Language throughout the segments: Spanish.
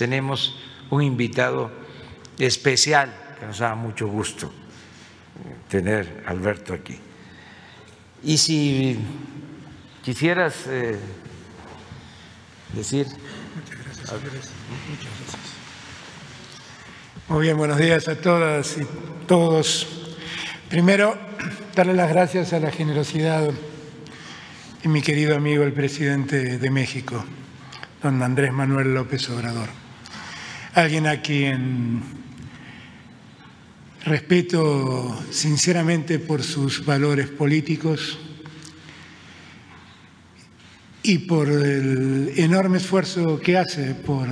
tenemos un invitado especial que nos da mucho gusto tener a Alberto aquí. Y si quisieras decir... Muchas gracias, señores. Muchas gracias. Muy bien, buenos días a todas y todos. Primero, darle las gracias a la generosidad de mi querido amigo, el presidente de México, don Andrés Manuel López Obrador. Alguien a quien respeto sinceramente por sus valores políticos y por el enorme esfuerzo que hace por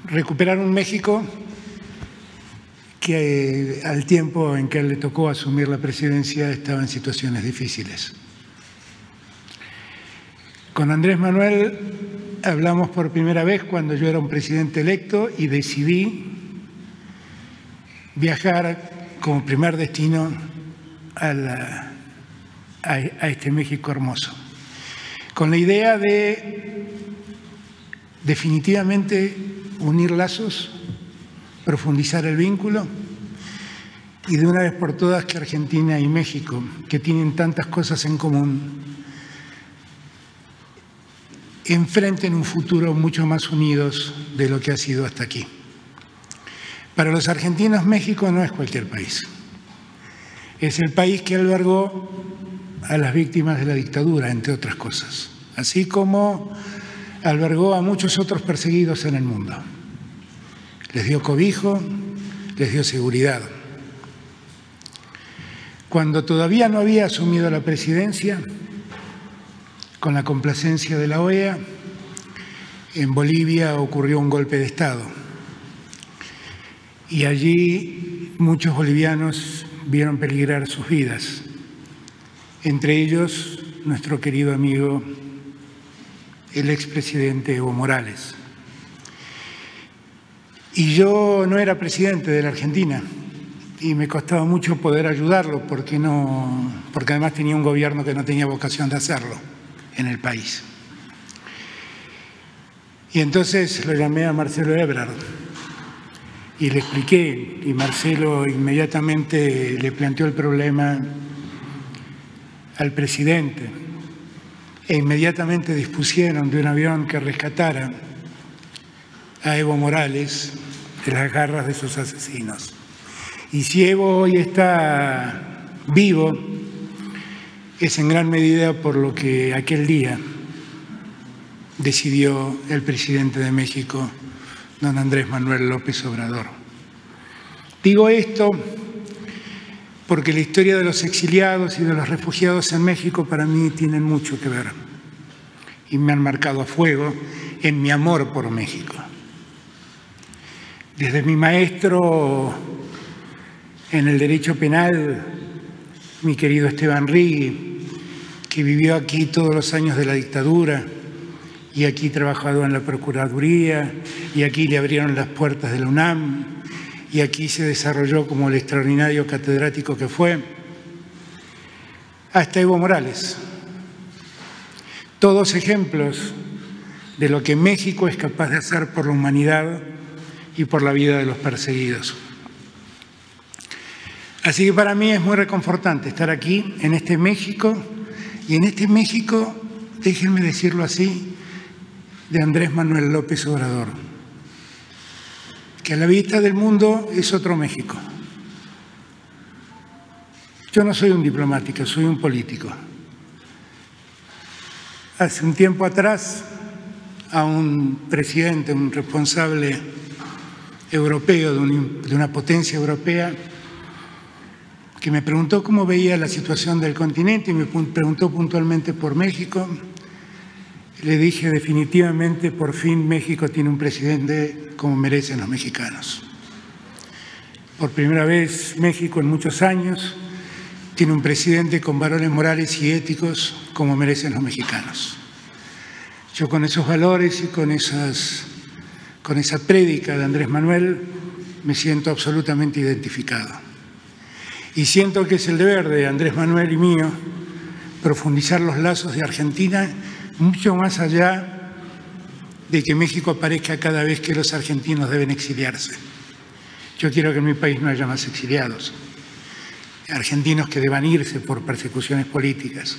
recuperar un México que al tiempo en que le tocó asumir la presidencia estaba en situaciones difíciles. Con Andrés Manuel hablamos por primera vez cuando yo era un presidente electo y decidí viajar como primer destino a este México hermoso, con la idea de definitivamente unir lazos, profundizar el vínculo y de una vez por todas que Argentina y México, que tienen tantas cosas en común, enfrenten un futuro mucho más unidos de lo que ha sido hasta aquí. Para los argentinos, México no es cualquier país. Es el país que albergó a las víctimas de la dictadura, entre otras cosas, así como albergó a muchos otros perseguidos en el mundo. Les dio cobijo, les dio seguridad. Cuando todavía no había asumido la presidencia, con la complacencia de la OEA, en Bolivia ocurrió un golpe de Estado. Y allí muchos bolivianos vieron peligrar sus vidas, entre ellos nuestro querido amigo, el expresidente Evo Morales. Y yo no era presidente de la Argentina y me costaba mucho poder ayudarlo porque además tenía un gobierno que no tenía vocación de hacerlo en el país. Y entonces lo llamé a Marcelo Ebrard y le expliqué, y Marcelo inmediatamente le planteó el problema al presidente e inmediatamente dispusieron de un avión que rescatara a Evo Morales de las garras de sus asesinos. Y si Evo hoy está vivo, es en gran medida por lo que aquel día decidió el presidente de México, don Andrés Manuel López Obrador. Digo esto porque la historia de los exiliados y de los refugiados en México para mí tienen mucho que ver y me han marcado a fuego en mi amor por México. Desde mi maestro en el derecho penal, mi querido Esteban Rigui, que vivió aquí todos los años de la dictadura y aquí trabajó en la Procuraduría y aquí le abrieron las puertas de la UNAM y aquí se desarrolló como el extraordinario catedrático que fue, hasta Evo Morales. Todos ejemplos de lo que México es capaz de hacer por la humanidad y por la vida de los perseguidos. Así que para mí es muy reconfortante estar aquí, en este México, y en este México, déjenme decirlo así, de Andrés Manuel López Obrador, que a la vista del mundo es otro México. Yo no soy un diplomático, soy un político. Hace un tiempo atrás, a un presidente, un responsable europeo de una potencia europea, que me preguntó cómo veía la situación del continente y me preguntó puntualmente por México. Le dije definitivamente, por fin México tiene un presidente como merecen los mexicanos. Por primera vez México en muchos años tiene un presidente con valores morales y éticos como merecen los mexicanos. Yo con esos valores y con esa prédica de Andrés Manuel me siento absolutamente identificado. Y siento que es el deber de Andrés Manuel y mío profundizar los lazos de Argentina mucho más allá de que México aparezca cada vez que los argentinos deben exiliarse. Yo quiero que en mi país no haya más exiliados, argentinos que deban irse por persecuciones políticas.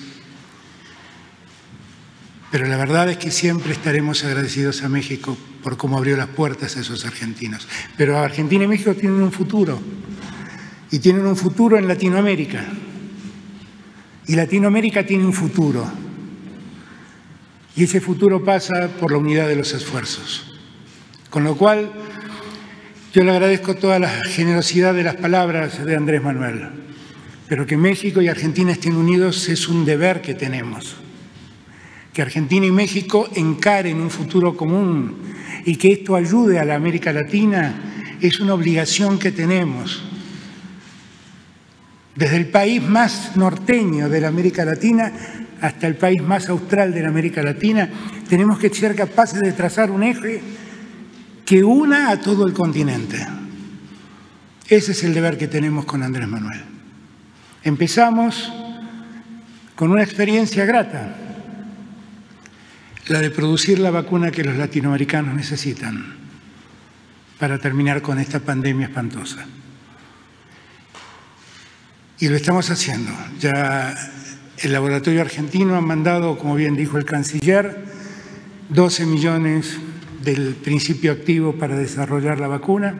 Pero la verdad es que siempre estaremos agradecidos a México por cómo abrió las puertas a esos argentinos. Pero Argentina y México tienen un futuro, y tienen un futuro en Latinoamérica. Y Latinoamérica tiene un futuro. Y ese futuro pasa por la unidad de los esfuerzos. Con lo cual, yo le agradezco toda la generosidad de las palabras de Andrés Manuel. Pero que México y Argentina estén unidos es un deber que tenemos. Que Argentina y México encaren un futuro común y que esto ayude a la América Latina es una obligación que tenemos. Desde el país más norteño de la América Latina hasta el país más austral de la América Latina, tenemos que ser capaces de trazar un eje que una a todo el continente. Ese es el deber que tenemos con Andrés Manuel. Empezamos con una experiencia grata, la de producir la vacuna que los latinoamericanos necesitan para terminar con esta pandemia espantosa. Y lo estamos haciendo. Ya el laboratorio argentino ha mandado, como bien dijo el canciller, 12 millones del principio activo para desarrollar la vacuna.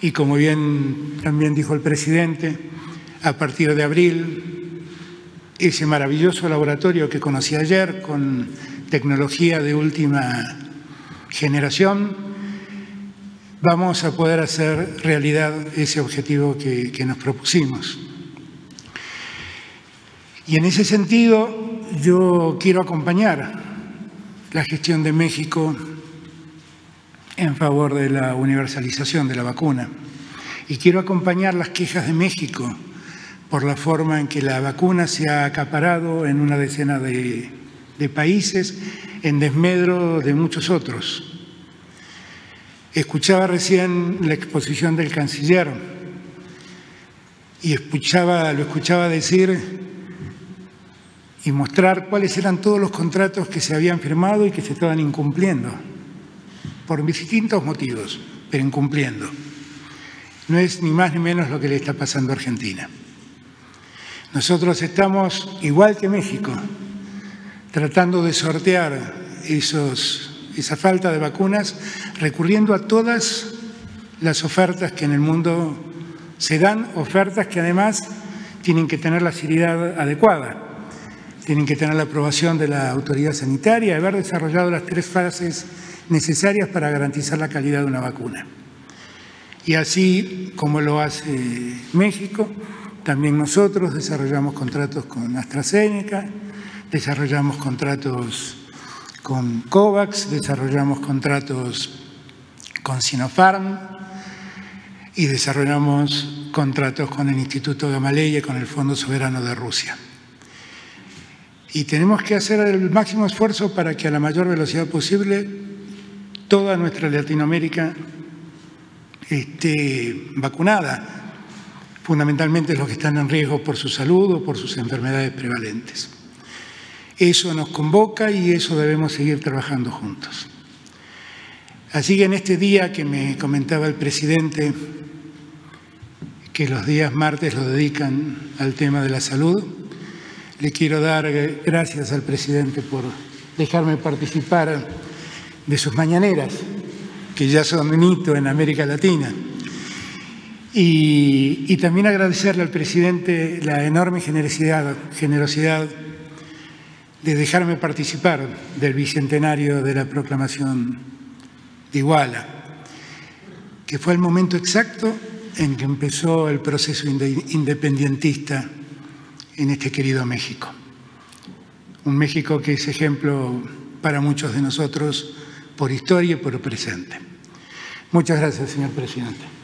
Y como bien también dijo el presidente, a partir de abril, ese maravilloso laboratorio que conocí ayer con tecnología de última generación, vamos a poder hacer realidad ese objetivo que nos propusimos. Y en ese sentido, yo quiero acompañar la gestión de México en favor de la universalización de la vacuna. Y quiero acompañar las quejas de México por la forma en que la vacuna se ha acaparado en una decena de países en desmedro de muchos otros. Escuchaba recién la exposición del canciller y lo escuchaba decir y mostrar cuáles eran todos los contratos que se habían firmado y que se estaban incumpliendo, por distintos motivos, pero incumpliendo. No es ni más ni menos lo que le está pasando a Argentina. Nosotros estamos, igual que México, tratando de sortear esa falta de vacunas, recurriendo a todas las ofertas que en el mundo se dan, ofertas que además tienen que tener la seriedad adecuada, tienen que tener la aprobación de la autoridad sanitaria, haber desarrollado las 3 fases necesarias para garantizar la calidad de una vacuna. Y así como lo hace México, también nosotros desarrollamos contratos con AstraZeneca, desarrollamos contratos con COVAX, desarrollamos contratos con Sinopharm y desarrollamos contratos con el Instituto Gamaleya y con el Fondo Soberano de Rusia. Y tenemos que hacer el máximo esfuerzo para que a la mayor velocidad posible toda nuestra Latinoamérica esté vacunada, fundamentalmente los que están en riesgo por su salud o por sus enfermedades prevalentes. Eso nos convoca y eso debemos seguir trabajando juntos. Así que en este día que me comentaba el presidente, que los días martes lo dedican al tema de la salud, le quiero dar gracias al presidente por dejarme participar de sus mañaneras, que ya son un hito en América Latina. Y también agradecerle al presidente la enorme generosidad de dejarme participar del bicentenario de la proclamación de Iguala, que fue el momento exacto en que empezó el proceso independentista en este querido México. Un México que es ejemplo para muchos de nosotros por historia y por presente. Muchas gracias, señor presidente.